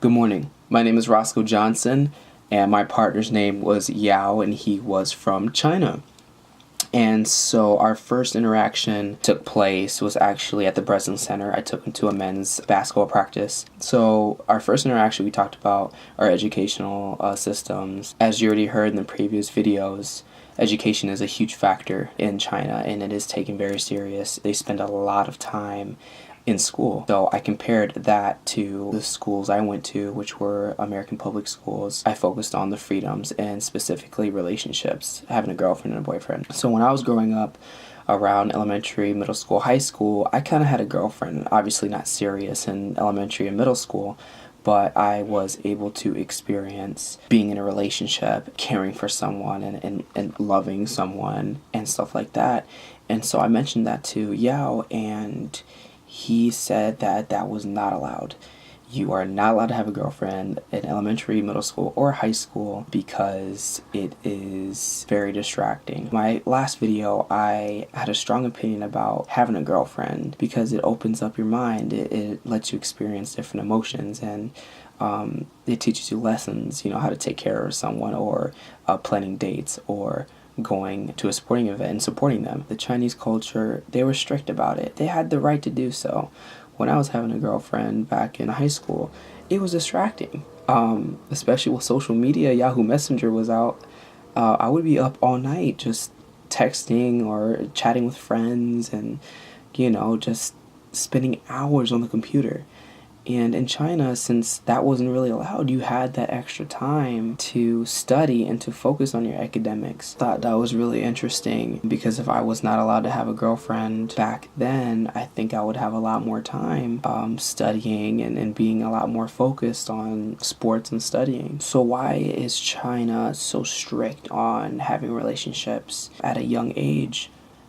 Good morning. My name is Roscoe Johnson, and my partner's name was Yao, and he was from China. And so our first interaction took place was actually at the Breslin Center. I took him to a men's basketball practice. So our first interaction, we talked about our educational systems. As you already heard in the previous videos, education is a huge factor in China, and it is taken very serious. They spend a lot of time in school. So I compared that to the schools I went to, which were American public schools. I focused on the freedoms and specifically relationships, having a girlfriend and a boyfriend. So when I was growing up around elementary, middle school, high school, I kind of had a girlfriend, obviously not serious in elementary and middle school, but I was able to experience being in a relationship, caring for someone and loving someone and stuff like that. And so I mentioned that to Yao, and he said that that was not allowed. You are not allowed to have a girlfriend in elementary, middle school, or high school because it is very distracting. My last video, I had a strong opinion about having a girlfriend because it opens up your mind. It lets you experience different emotions, and it teaches you lessons, how to take care of someone, or planning dates, or going to a sporting event and supporting them. The Chinese culture, they were strict about it. They had the right to do so. When I was having a girlfriend back in high school, it was distracting, especially with social media. Yahoo Messenger was out. I would be up all night just texting or chatting with friends and, just spending hours on the computer. And in China, since that wasn't really allowed, you had that extra time to study and to focus on your academics. Thought that was really interesting because if I was not allowed to have a girlfriend back then, I think I would have a lot more time studying and being a lot more focused on sports and studying. So why is China so strict on having relationships at a young age?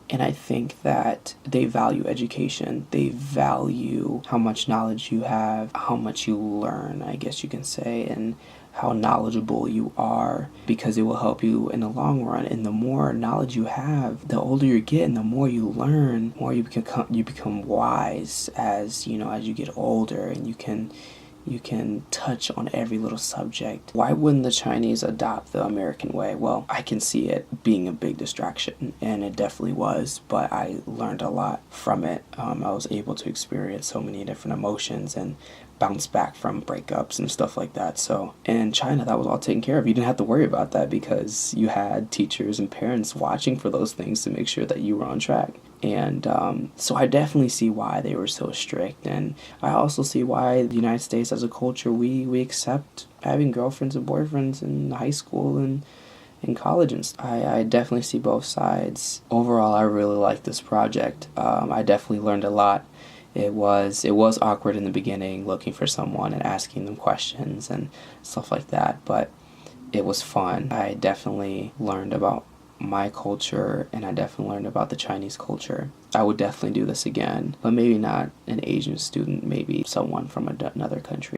And I think that they value education. They value how much knowledge you have, how much you learn, I guess you can say, and how knowledgeable you are, because it will help you in the long run. And the more knowledge you have, the older you get and the more you learn, more you become wise as you get older, and you can touch on every little subject. Why wouldn't the Chinese adopt the American way? Well, I can see it being a big distraction, and it definitely was, but I learned a lot from it. I was able to experience so many different emotions and bounce back from breakups and stuff like that. So in China, that was all taken care of. You didn't have to worry about that because you had teachers and parents watching for those things to make sure that you were on track. And so I definitely see why they were so strict, and I also see why the United States as a culture, we accept having girlfriends and boyfriends in high school and in college. And I definitely see both sides. Overall, I really like this project. I definitely learned a lot. It was awkward in the beginning, looking for someone and asking them questions and stuff like that, but it was fun. I definitely learned about my culture, and I definitely learned about the Chinese culture. I would definitely do this again, but maybe not an Asian student, maybe someone from another country.